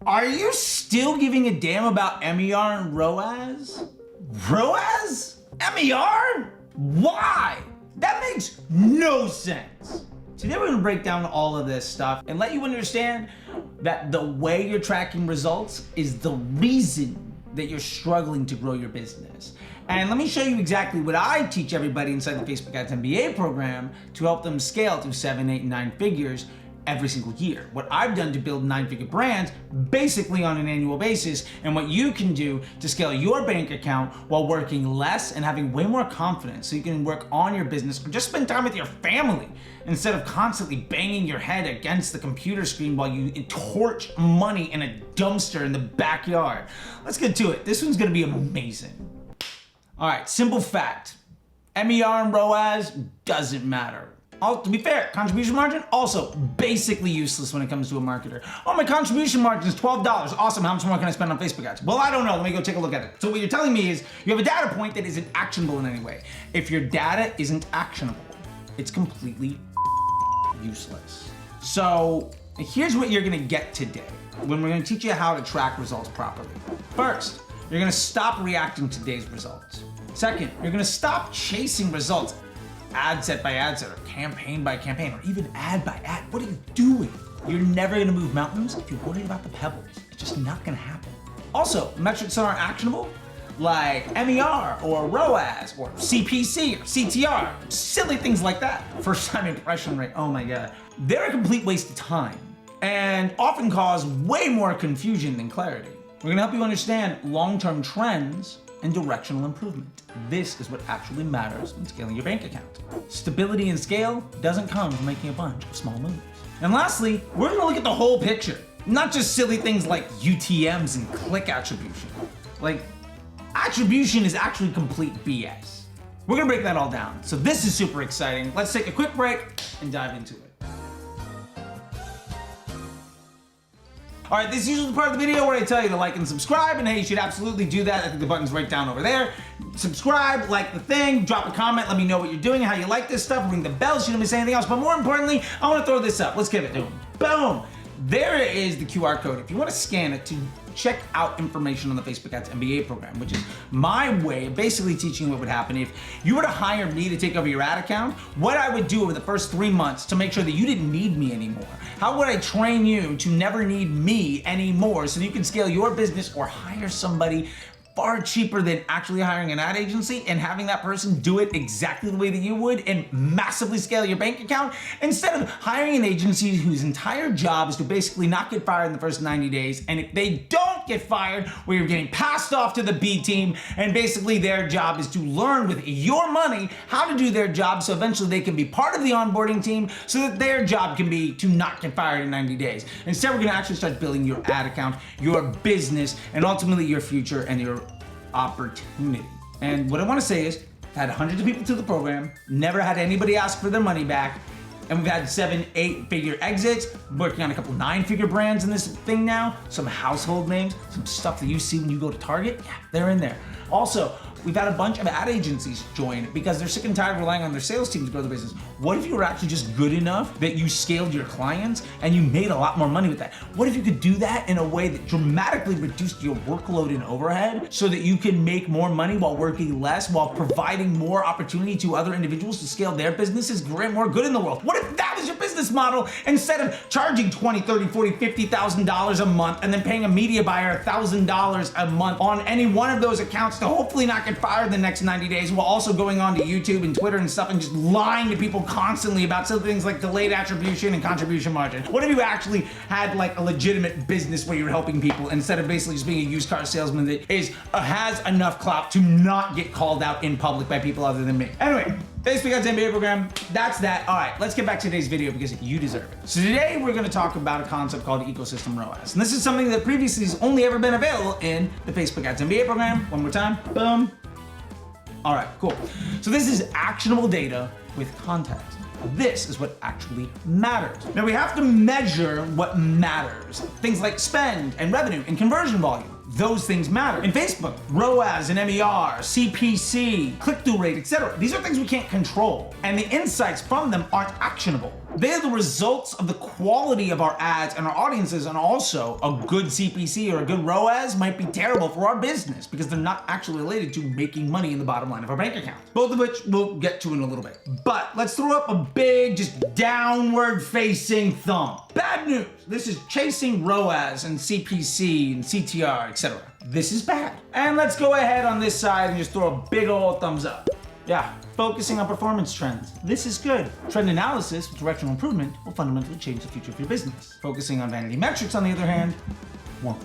Are you still giving a damn about MER and ROAS? ROAS? MER? Why? That makes no sense. Today we're gonna break down all of this stuff and let you understand that the way you're tracking results is the reason that you're struggling to grow your business. And let me show you exactly what I teach everybody inside the Facebook Ads MBA program to help them scale to 7, 8, and 9 figures every single year. What I've done to build 9-figure brands basically on an annual basis, and what you can do to scale your bank account while working less and having way more confidence so you can work on your business or just spend time with your family instead of constantly banging your head against the computer screen while you torch money in a dumpster in the backyard. Let's get to it. This one's gonna be amazing. All right, simple fact. MER and ROAS doesn't matter. To be fair, contribution margin, also basically useless when it comes to a marketer. Oh, my contribution margin is $12. Awesome, how much more can I spend on Facebook ads? Well, I don't know, let me go take a look at it. So what you're telling me is you have a data point that isn't actionable in any way. If your data isn't actionable, it's completely useless. So here's what you're gonna get today when we're gonna teach you how to track results properly. First, you're gonna stop reacting to today's results. Second, you're gonna stop chasing results ad set by ad set, or campaign by campaign, or even ad by ad. What are you doing? You're never gonna move mountains if you're worried about the pebbles. It's just not gonna happen. Also, metrics that aren't actionable, like MER or ROAS or CPC or CTR, silly things like that. First time impression rate, oh my God. They're a complete waste of time and often cause way more confusion than clarity. We're gonna help you understand long-term trends and directional improvement. This is what actually matters when scaling your bank account. Stability and scale doesn't come from making a bunch of small moves. And lastly, we're gonna look at the whole picture, not just silly things like UTMs and click attribution. Like, attribution is actually complete BS. We're gonna break that all down. So this is super exciting. Let's take a quick break and dive into it. All right, this is usually the part of the video where I tell you to like and subscribe, and hey, you should absolutely do that. I think the button's right down over there. Subscribe, like the thing, drop a comment, let me know what you're doing, how you like this stuff, ring the bell so you don't miss anything else. But more importantly, I wanna throw this up. Let's give it to them. Boom! There is the QR code. If you wanna scan it to check out information on the Facebook Ads MBA program, which is my way of basically teaching you what would happen if you were to hire me to take over your ad account, what I would do over the first 3 months to make sure that you didn't need me anymore. How would I train you to never need me anymore so that you can scale your business or hire somebody far cheaper than actually hiring an ad agency and having that person do it exactly the way that you would and massively scale your bank account instead of hiring an agency whose entire job is to basically not get fired in the first 90 days. And if they don't get fired, where you're getting passed off to the B team and basically their job is to learn with your money how to do their job so eventually they can be part of the onboarding team so that their job can be to not get fired in 90 days. Instead, we're gonna actually start building your ad account, your business, and ultimately your future and your opportunity. And what I want to say is, I've had hundreds of people to the program, never had anybody ask for their money back, and we've had 7, 8-figure exits, working on a couple 9-figure brands in this thing now, some household names, some stuff that you see when you go to Target, yeah, they're in there. Also, we've had a bunch of ad agencies join because they're sick and tired of relying on their sales team to grow the business. What if you were actually just good enough that you scaled your clients and you made a lot more money with that? What if you could do that in a way that dramatically reduced your workload and overhead so that you can make more money while working less, while providing more opportunity to other individuals to scale their businesses, create more good in the world? What if that was your business model instead of charging $20, $30, $40, $50,000 a month and then paying a media buyer $1,000 a month on any one of those accounts to hopefully not get fired in the next 90 days while also going on to YouTube and Twitter and stuff and just lying to people constantly about some things like delayed attribution and contribution margin? What if you actually had like a legitimate business where you're helping people instead of basically just being a used car salesman that has enough clout to not get called out in public by people other than me? Anyway, Facebook Ads MBA program, that's that. All right, let's get back to today's video because you deserve it. So today we're gonna talk about a concept called ecosystem ROAS. And this is something that previously has only ever been available in the Facebook Ads MBA program. One more time, boom. All right, cool. So this is actionable data with context. This is what actually matters. Now we have to measure what matters. Things like spend and revenue and conversion volume. Those things matter. In Facebook, ROAS and MER, CPC, click-through rate, etc. These are things we can't control, and the insights from them aren't actionable. They are the results of the quality of our ads and our audiences, and also a good CPC or a good ROAS might be terrible for our business because they're not actually related to making money in the bottom line of our bank account. Both of which we'll get to in a little bit. But let's throw up a big, just downward facing thumb. Bad news. This is chasing ROAS and CPC and CTR, etc. This is bad. And let's go ahead on this side and just throw a big old thumbs up. Yeah, focusing on performance trends. This is good. Trend analysis with directional improvement will fundamentally change the future of your business. Focusing on vanity metrics, on the other hand, won't.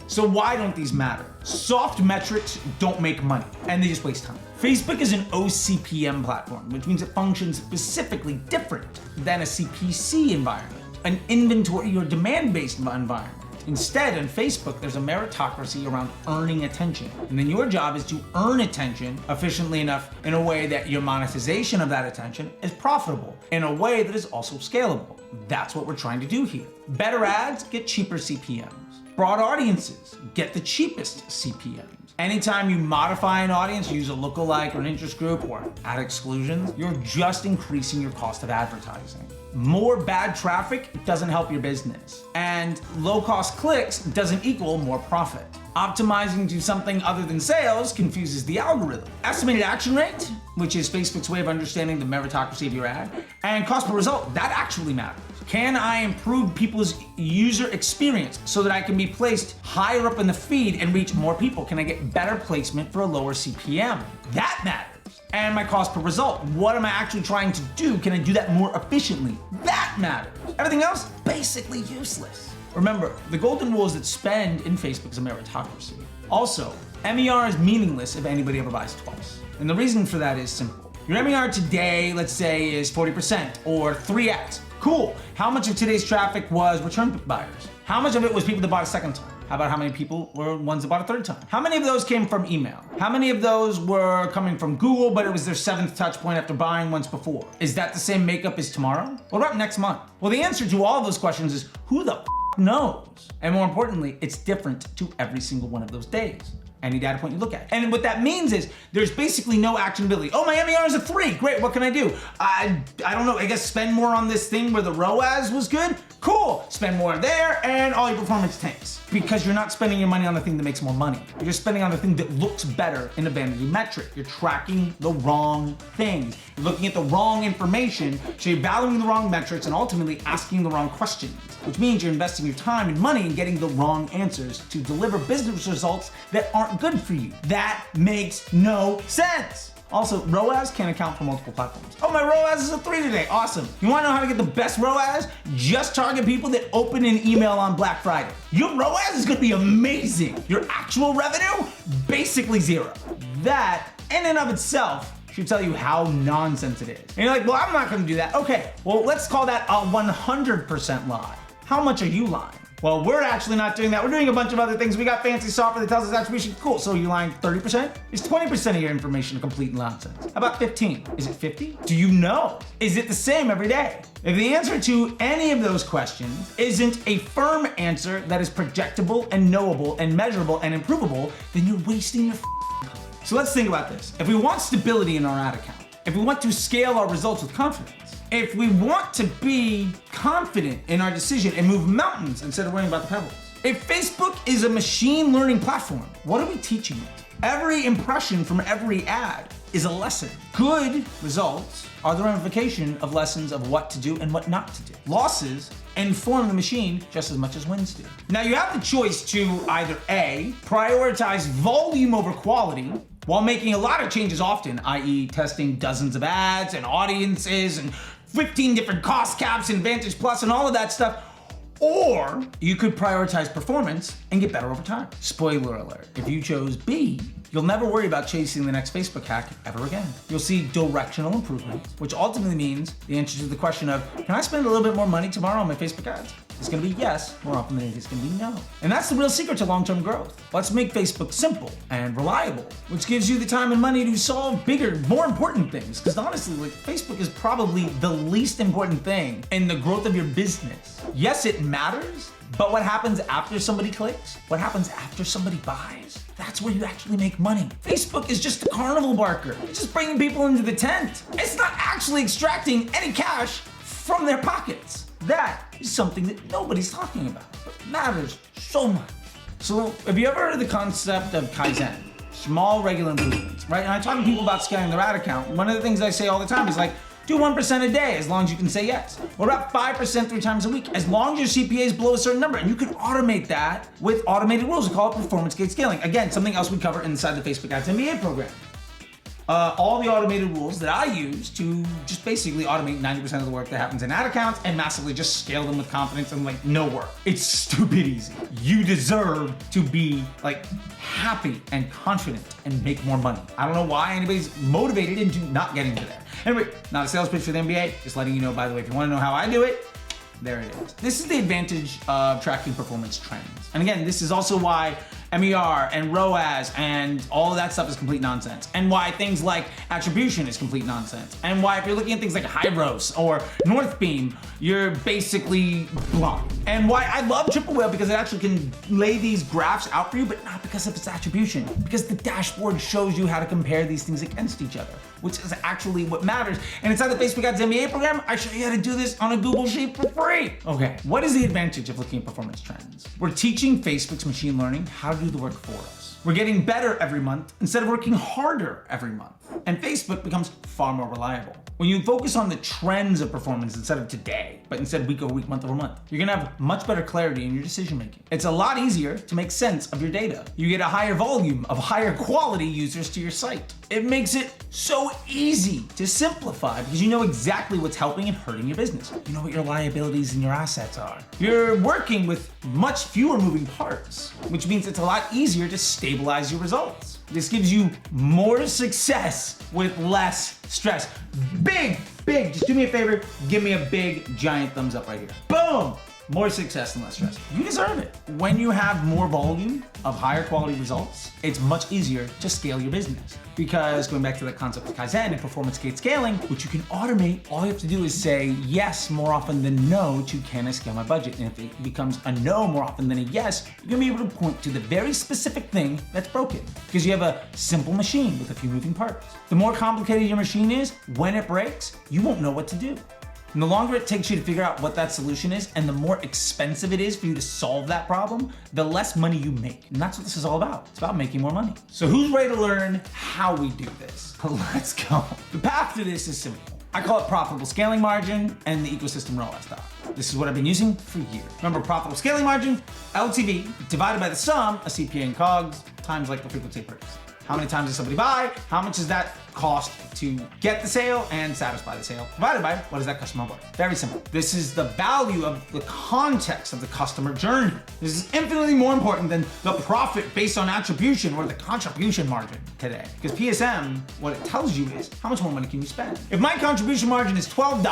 So why don't these matter? Soft metrics don't make money, and they just waste time. Facebook is an OCPM platform, which means it functions specifically different than a CPC environment, an inventory or demand-based environment. Instead, on Facebook, there's a meritocracy around earning attention. And then your job is to earn attention efficiently enough in a way that your monetization of that attention is profitable, in a way that is also scalable. That's what we're trying to do here. Better ads get cheaper CPMs. Broad audiences get the cheapest CPMs. Anytime you modify an audience, use a lookalike or an interest group or ad exclusions, you're just increasing your cost of advertising. More bad traffic doesn't help your business, and low-cost clicks doesn't equal more profit. Optimizing to something other than sales confuses the algorithm. Estimated action rate, which is Facebook's way of understanding the meritocracy of your ad, and cost per result, that actually matters. Can I improve people's user experience so that I can be placed higher up in the feed and reach more people? Can I get better placement for a lower CPM? That matters. And my cost per result. What am I actually trying to do? Can I do that more efficiently? That matters. Everything else, basically useless. Remember, the golden rule is that spend in Facebook is a meritocracy. Also, MER is meaningless if anybody ever buys twice. And the reason for that is simple. Your MER today, let's say, is 40% or 3x. Cool. How much of today's traffic was return buyers? How much of it was people that bought a second time? How about how many people were ones that bought a third time? How many of those came from email? How many of those were coming from Google, but it was their 7th touch point after buying once before? Is that the same makeup as tomorrow? What about next month? Well, the answer to all of those questions is who the knows? And more importantly, it's different to every single one of those days. Any data point you look at. And what that means is there's basically no actionability. Oh, my MER is a 3. Great, what can I do? I don't know, I guess spend more on this thing where the ROAS was good? Cool, spend more there and all your performance tanks. Because you're not spending your money on the thing that makes more money. You're just spending on the thing that looks better in a vanity metric. You're tracking the wrong things. You're looking at the wrong information, so you're valuing the wrong metrics and ultimately asking the wrong questions, which means you're investing your time and money in getting the wrong answers to deliver business results that aren't good for you. That makes no sense. Also, ROAS can't account for multiple platforms. Oh, my ROAS is a 3 today. Awesome. You want to know how to get the best ROAS? Just target people that open an email on Black Friday. Your ROAS is going to be amazing. Your actual revenue, basically 0. That, in and of itself, should tell you how nonsense it is. And you're like, well, I'm not going to do that. Okay, well, let's call that a 100% lie. How much are you lying? Well, we're actually not doing that. We're doing a bunch of other things. We got fancy software that tells us attribution. Cool. So you're lying 30%? Is 20% of your information complete nonsense? How about 15? Is it 50? Do you know? Is it the same every day? If the answer to any of those questions isn't a firm answer that is projectable and knowable and measurable and improvable, then you're wasting your time. So let's think about this. If we want stability in our ad account, if we want to scale our results with confidence, if we want to be confident in our decision and move mountains instead of worrying about the pebbles. If Facebook is a machine learning platform, what are we teaching it? Every impression from every ad is a lesson. Good results are the ramification of lessons of what to do and what not to do. Losses inform the machine just as much as wins do. Now you have the choice to either A, prioritize volume over quality, while making a lot of changes often, i.e. testing dozens of ads and audiences and 15 different cost caps and Vantage Plus and all of that stuff. Or you could prioritize performance and get better over time. Spoiler alert, if you chose B, you'll never worry about chasing the next Facebook hack ever again. You'll see directional improvement, which ultimately means the answer to the question of, can I spend a little bit more money tomorrow on my Facebook ads? It's gonna be yes, more often than it is gonna be no. And that's the real secret to long-term growth. Let's make Facebook simple and reliable, which gives you the time and money to solve bigger, more important things. Because honestly, like, Facebook is probably the least important thing in the growth of your business. Yes, it matters, but what happens after somebody clicks? What happens after somebody buys? That's where you actually make money. Facebook is just a carnival barker. It's just bringing people into the tent. It's not actually extracting any cash from their pockets. That is something that nobody's talking about, but matters so much. So have you ever heard of the concept of Kaizen? Small, regular improvements, right? And I talk to people about scaling their ad account. One of the things I say all the time is like, do 1% a day as long as you can say yes. What about 5% 3 times a week? As long as your CPA is below a certain number. And you can automate that with automated rules. We call it performance gate scaling. Again, something else we cover inside the Facebook Ads MBA program. All the automated rules that I use to just basically automate 90% of the work that happens in ad accounts and massively just scale them with confidence and like no work. It's stupid easy. You deserve to be like happy and confident and make more money. I don't know why anybody's motivated into not getting to there. Anyway, not a sales pitch for the MBA, just letting you know, by the way, if you want to know how I do it, there it is. This is the advantage of tracking performance trends. And again, this is also why MER and ROAS and all of that stuff is complete nonsense. And why things like attribution is complete nonsense. And why if you're looking at things like high ROAS or North Beam, you're basically blind. And why I love Triple Whale because it actually can lay these graphs out for you, but not because of its attribution. Because the dashboard shows you how to compare these things against each other, which is actually what matters. And inside the Facebook Ads MBA program, I show you how to do this on a Google Sheet for free. Okay, what is the advantage of looking at performance trends? We're teaching Facebook's machine learning how to do the work for us. We're getting better every month instead of working harder every month. And Facebook becomes far more reliable. When you focus on the trends of performance instead of today, but instead week over week, month over month, you're gonna have much better clarity in your decision making. It's a lot easier to make sense of your data. You get a higher volume of higher quality users to your site. It makes it so easy to simplify because you know exactly what's helping and hurting your business. You know what your liabilities and your assets are. You're working with much fewer moving parts, which means it's a lot easier to stabilize your results. This gives you more success with less stress. Big, just do me a favor, give me a big, giant thumbs up right here. Boom! More success and less stress. You deserve it. When you have more volume of higher quality results, it's much easier to scale your business. Because going back to the concept of Kaizen and performance gate scaling, which you can automate, all you have to do is say yes more often than no to can I scale my budget? And if it becomes a no more often than a yes, you're gonna be able to point to the very specific thing that's broken. Because you have a simple machine with a few moving parts. The more complicated your machine is, when it breaks, you won't know what to do. And the longer it takes you to figure out what that solution is, and the more expensive it is for you to solve that problem, the less money you make. And that's what this is all about. It's about making more money. So who's ready to learn how we do this? Let's go. The path to this is simple. I call it profitable scaling margin and the ecosystem ROAS stuff. This is what I've been using for years. Remember, profitable scaling margin, LTV, divided by the sum of CPA and COGS, times like the frequency of purchase. How many times does somebody buy? How much does that cost to get the sale and satisfy the sale? Divided by what is that customer worth? Very simple. This is the value of the context of the customer journey. This is infinitely more important than the profit based on attribution or the contribution margin today. Because PSM, what it tells you is how much more money can you spend? If my contribution margin is $12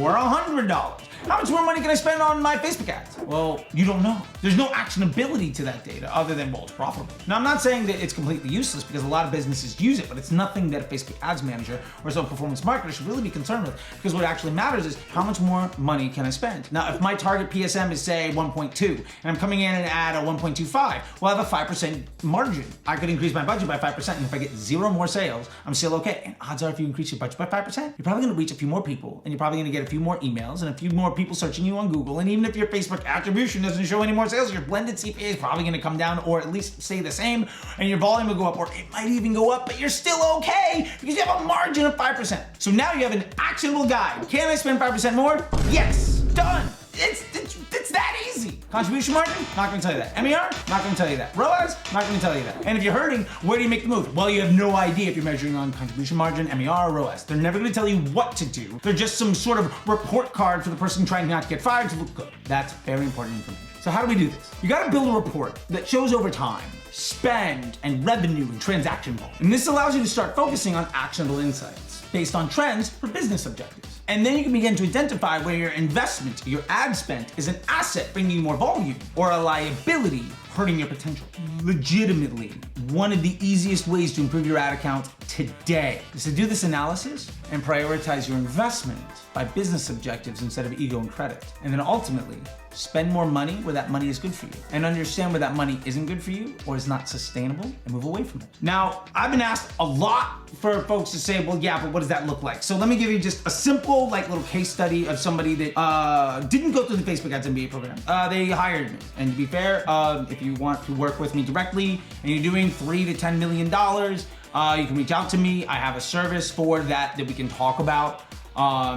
or $100, how much more money can I spend on my Facebook ads? Well, you don't know. There's no actionability to that data other than, well, it's profitable. Now, I'm not saying that it's completely useless because a lot of businesses use it, but it's nothing that a Facebook ads manager or some performance marketer should really be concerned with, because what actually matters is how much more money can I spend? Now, if my target PSM is say 1.2 and I'm coming in and add a 1.25, well, I have a 5% margin. I could increase my budget by 5%, and if I get 0 more sales, I'm still okay. And odds are if you increase your budget by 5%, you're probably gonna reach a few more people, and you're probably gonna get a few more emails and a few more people searching you on Google. And even if your Facebook attribution doesn't show any more sales, your blended CPA is probably gonna come down or at least stay the same, and your volume will go up, or it might even go up, but you're still okay because you have a margin of 5%. So now you have an actionable guide. Can I spend 5% more? Yes, done. It's that easy. Contribution margin? Not gonna tell you that. MER? Not gonna tell you that. ROAS? Not gonna tell you that. And if you're hurting, where do you make the move? Well, you have no idea if you're measuring on contribution margin, MER, or ROAS. They're never gonna tell you what to do. They're just some sort of report card for the person trying not to get fired to look good. That's very important information. So how do we do this? You gotta build a report that shows over time spend and revenue and transaction volume. And this allows you to start focusing on actionable insights based on trends for business objectives. And then you can begin to identify where your investment, your ad spend, is an asset bringing you more volume or a liability hurting your potential. Legitimately, one of the easiest ways to improve your ad account today is to do this analysis and prioritize your investment by business objectives instead of ego and credit. And then ultimately, spend more money where that money is good for you and understand where that money isn't good for you or is not sustainable and move away from it. Now, I've been asked a lot for folks to say, well, yeah, but what does that look like? So let me give you just a simple little case study of somebody that didn't go through the Facebook Ads MBA program. They hired me. And to be fair, if you want to work with me directly and you're doing $3 to $10 million, you can reach out to me. I have a service for that we can talk about.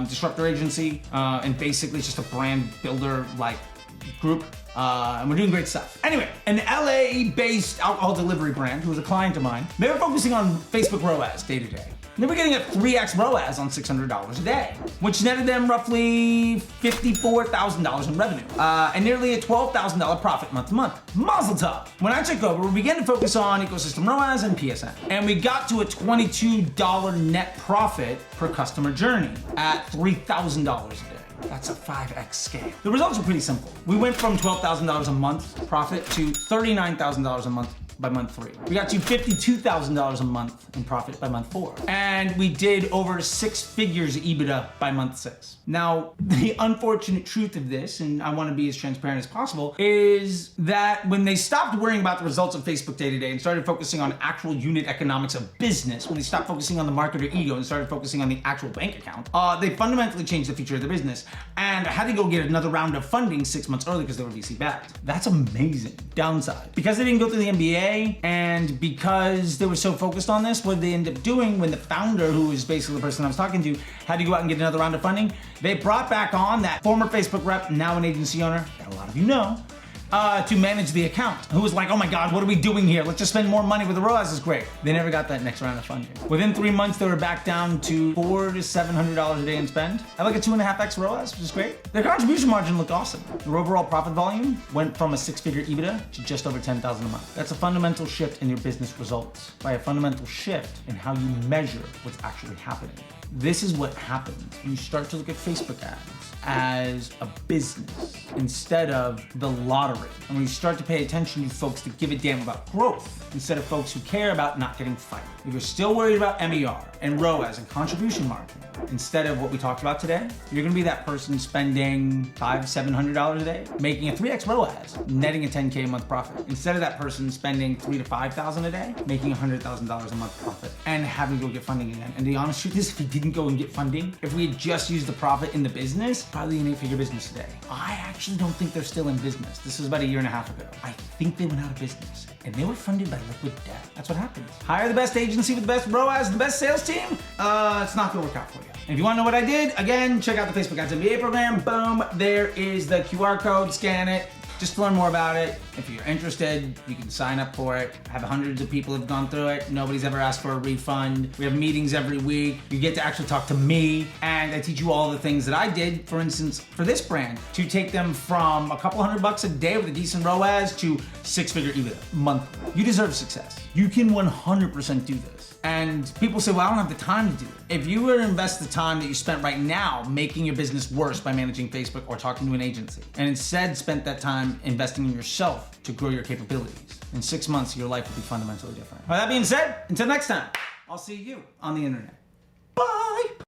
Disruptor agency, and basically it's just a brand builder group, and we're doing great stuff. Anyway, an LA-based alcohol delivery brand who was a client of mine, they were focusing on Facebook ROAS day to day. They were getting a 3x ROAS on $600 a day, which netted them roughly $54,000 in revenue, and nearly a $12,000 profit month to month. Mazel tov. When I took over, we began to focus on ecosystem ROAS and PSN, and we got to a $22 net profit per customer journey at $3,000 a day. That's a 5x scale. The results are pretty simple. We went from $12,000 a month profit to $39,000 a month by month 3. We got to $52,000 a month in profit by month 4. And we did over 6 figures EBITDA by month 6. Now, the unfortunate truth of this, and I want to be as transparent as possible, is that when they stopped worrying about the results of Facebook day to day and started focusing on actual unit economics of business, when they stopped focusing on the marketer ego and started focusing on the actual bank account, they fundamentally changed the future of the business. And I had to go get another round of funding 6 months early because they were VC backed. That's amazing. Downside. Because they didn't go through the MBA, and because they were so focused on this, what did they end up doing when the founder, who was basically the person I was talking to, had to go out and get another round of funding? They brought back on that former Facebook rep, now an agency owner, that a lot of you know, to manage the account, who was like, oh my God, what are we doing here? Let's just spend more money with the ROAS is great. They never got that next round of funding. Within 3 months, they were back down to $400 to $700 a day in spend, at like a 2.5x ROAS, which is great. Their contribution margin looked awesome. Their overall profit volume went from a 6-figure EBITDA to just over $10,000 a month. That's a fundamental shift in your business results, by a fundamental shift in how you measure what's actually happening. This is what happens when you start to look at Facebook ads as a business instead of the lottery. And when you start to pay attention to folks that give a damn about growth instead of folks who care about not getting fired. If you're still worried about MER and ROAS and contribution margin instead of what we talked about today, you're gonna be that person spending $500 to $700 a day, making a 3x ROAS, netting a 10K a month profit. Instead of that person spending $3,000 to $5,000 a day, making $100,000 a month profit and having to go get funding again. And the honest truth is, if we didn't go and get funding, if we had just used the profit in the business, probably an 8-figure business today. I actually don't think they're still in business. This was about 1.5 years ago. I think they went out of business and they were funded by liquid debt. That's what happens. Hire the best agency with the best ROAS, the best sales team. It's not gonna work out for you. And if you wanna know what I did, again, check out the Facebook Ads MBA program. Boom, there is the QR code, scan it. Just to learn more about it. If you're interested, you can sign up for it. I have hundreds of people who have gone through it. Nobody's ever asked for a refund. We have meetings every week. You get to actually talk to me, and I teach you all the things that I did, for instance, for this brand, to take them from a couple $100 a day with a decent ROAS to 6-figure EBITDA monthly. You deserve success. You can 100% do this. And people say, well, I don't have the time to do it. If you were to invest the time that you spent right now making your business worse by managing Facebook or talking to an agency, and instead spent that time investing in yourself to grow your capabilities, in 6 months, your life will be fundamentally different. With that being said, until next time, I'll see you on the internet. Bye!